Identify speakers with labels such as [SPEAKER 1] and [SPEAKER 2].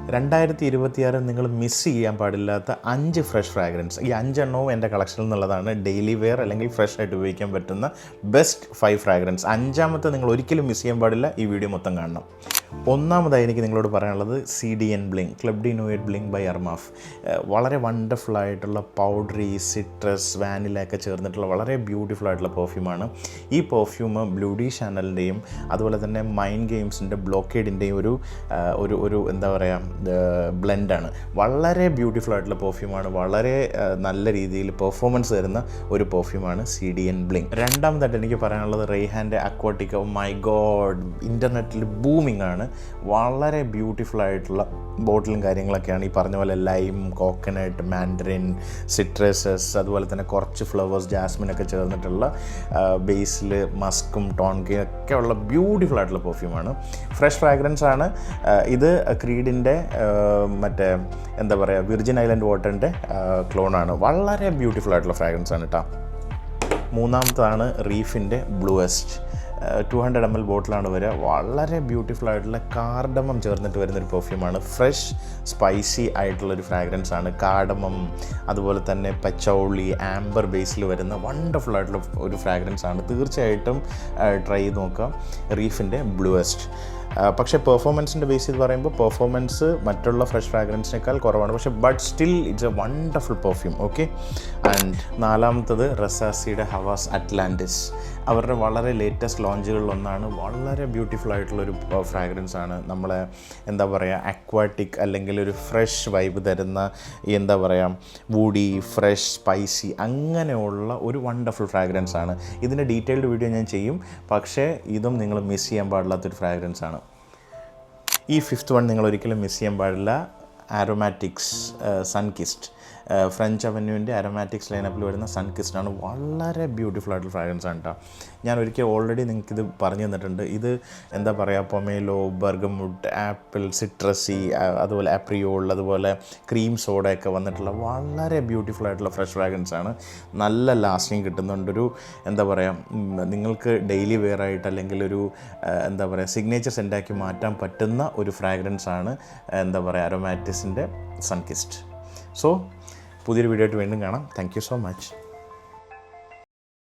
[SPEAKER 1] 2026 നിങ്ങൾ മിസ് ചെയ്യാൻ പാടില്ലാത്ത 5 ഫ്രഷ് ഫ്രാഗ്രൻസ്. ഈ 5 എണ്ണവും എൻ്റെ കളക്ഷനിൽ നിന്നുള്ളതാണ്. ഡെയിലി വെയർ അല്ലെങ്കിൽ ഫ്രഷ് ആയിട്ട് ഉപയോഗിക്കാൻ പറ്റുന്ന ബെസ്റ്റ് 5 ഫ്രാഗ്രൻസ്. 5ാമത്തെ നിങ്ങൾ ഒരിക്കലും മിസ് ചെയ്യാൻ പാടില്ല. ഈ വീഡിയോ മൊത്തം കാണണം. ഒന്നാമതായി എനിക്ക് നിങ്ങളോട് പറയാനുള്ളത് CDN bling, club de nuit bling by Armaf. വളരെ വണ്ടർഫുൾ ആയിട്ടുള്ള പൗഡറി, സിട്രസ്, വാനില ഒക്കെ ചേർന്നിട്ടുള്ള വളരെ ബ്യൂട്ടിഫുൾ ആയിട്ടുള്ള പെർഫ്യൂമാണ്. ഈ പെർഫ്യൂം ബ്ലൂഡി ചാനലിൻ്റെയും അതുപോലെ തന്നെ മൈൻഡ് ഗെയിംസിൻ്റെ ബ്ലോക്കേഡിൻ്റെയും ഒരു എന്താ പറയുക ബ്ലെൻഡാണ്. വളരെ ബ്യൂട്ടിഫുൾ ആയിട്ടുള്ള പെർഫ്യൂമാണ്. വളരെ നല്ല രീതിയിൽ പെർഫോമൻസ് തരുന്ന ഒരു പെർഫ്യൂമാണ് CDN ബ്ലിങ്. രണ്ടാമതായിട്ട് എനിക്ക് പറയാനുള്ളത് റെയ്ഹാൻ്റെ അക്വാട്ടിക്ക. മൈ ഗോഡ്, ഇൻ്റർനെറ്റിൽ ബൂമിംഗ് ആണ്. വളരെ ബ്യൂട്ടിഫുൾ ആയിട്ടുള്ള ബോട്ടിലും കാര്യങ്ങളൊക്കെയാണ്. ഈ പറഞ്ഞ പോലെ ലൈം, കോക്കനട്ട്, മാൻഡറിൻ, സിട്രസസ്, അതുപോലെ തന്നെ കുറച്ച് ഫ്ലവേഴ്സ്, ജാസ്മിനൊക്കെ ചേർന്നിട്ടുള്ള ബേസിൽ മസ്കും ടോൺകയും ഒക്കെ ഉള്ള ബ്യൂട്ടിഫുൾ ആയിട്ടുള്ള പെർഫ്യൂമാണ്. ഫ്രഷ് ഫ്രാഗ്രൻസ് ആണ്. ഇത് ക്രീഡിൻ്റെ മറ്റേ എന്താ പറയുക വിർജിൻ ഐലൻഡ് വാട്ടറിൻ്റെ ക്ലോണാണ്. വളരെ ബ്യൂട്ടിഫുൾ ആയിട്ടുള്ള ഫ്രാഗ്രൻസ് ആണ് കേട്ടോ. മൂന്നാമതാണ് റീഫിൻ്റെ ബ്ലൂവെസ്റ്റ്. 200 ml ബോട്ടിലാണ് വരിക. വളരെ ബ്യൂട്ടിഫുൾ ആയിട്ടുള്ള കാർഡമം ചേർന്നിട്ട് വരുന്നൊരു പെർഫ്യൂമാണ്. ഫ്രഷ് സ്പൈസി ആയിട്ടുള്ളൊരു ഫ്രാഗ്രൻസ് ആണ്. കാർഡമം, അതുപോലെ തന്നെ പച്ചൗളി, ആംബർ ബേസിൽ വരുന്ന വണ്ടർഫുൾ ആയിട്ടുള്ള ഒരു ഫ്രാഗ്രൻസ് ആണ്. തീർച്ചയായിട്ടും ട്രൈ ചെയ്ത് നോക്കാം റീഫിൻ്റെ ബ്ലൂവെസ്റ്റ്. പക്ഷേ പെർഫോമൻസിൻ്റെ ബേസ് ചെയ്ത് പറയുമ്പോൾ പെർഫോമൻസ് മറ്റുള്ള ഫ്രഷ് ഫ്രാഗ്രൻസിനേക്കാൾ കുറവാണ്. പക്ഷേ but still it's A wonderful perfume. Okay. And നാലാമത്തത് റസാസിയുടെ ഹവാസ് അറ്റ്ലാന്റിസ്. അവരുടെ വളരെ ലേറ്റസ്റ്റ് ലോഞ്ചുകളിലൊന്നാണ്. വളരെ ബ്യൂട്ടിഫുൾ ആയിട്ടുള്ളൊരു ഫ്രാഗ്രൻസ് ആണ്. നമ്മളെ എന്താ പറയുക അക്വാട്ടിക് അല്ലെങ്കിൽ ഒരു ഫ്രഷ് വൈബ് തരുന്ന എന്താ പറയുക വൂഡി, ഫ്രഷ്, സ്പൈസി അങ്ങനെയുള്ള ഒരു വണ്ടർഫുൾ ഫ്രാഗ്രൻസ് ആണ്. ഇതിൻ്റെ ഡീറ്റെയിൽഡ് വീഡിയോ ഞാൻ ചെയ്യും. പക്ഷേ ഇതും നിങ്ങൾ മിസ് ചെയ്യാൻ പാടില്ലാത്തൊരു ഫ്രാഗ്രൻസ് ആണ്. ഈ 5th വൺ നിങ്ങൾ ഒരിക്കലും മിസ് ചെയ്യാൻ പാടില്ല. ആരോമാറ്റിക്സ് സൺകിസ്റ്റ്. ഫ്രഞ്ച് അവന്യൂവിൻ്റെ അരോമാറ്റിക്സ് ലൈനപ്പിൽ വരുന്ന സൺകിസ്റ്റാണ്. വളരെ ബ്യൂട്ടിഫുൾ ആയിട്ടുള്ള ഫ്രാഗ്രൻസ് ആണ് കേട്ടോ. ഞാൻ ഒരിക്കൽ ഓൾറെഡി നിങ്ങൾക്കിത് പറഞ്ഞു തന്നിട്ടുണ്ട്. ഇത് എന്താ പറയുക പൊമേലോ, ബർഗമുഡ്, ആപ്പിൾ, സിട്രസി, അതുപോലെ ആപ്രിയോൾ, അതുപോലെ ക്രീം സോഡയൊക്കെ വന്നിട്ടുള്ള വളരെ ബ്യൂട്ടിഫുൾ ആയിട്ടുള്ള ഫ്രഷ് ഫ്രാഗ്രൻസ് ആണ്. നല്ല ലാസ്റ്റിങ് കിട്ടുന്നുണ്ട്. ഒരു എന്താ പറയുക നിങ്ങൾക്ക് ഡെയിലി വെയർ ആയിട്ട് അല്ലെങ്കിൽ ഒരു എന്താ പറയുക സിഗ്നേച്ചർ സെൻറ്റാക്കി മാറ്റാൻ പറ്റുന്ന ഒരു ഫ്രാഗ്രൻസ് ആണ് എന്താ പറയുക അരോമാറ്റിക്സിൻ്റെ സൺകിസ്റ്റ്. സോ പുതിയൊരു വീഡിയോ ആയിട്ട് വീണ്ടും കാണാം. Thank you so much.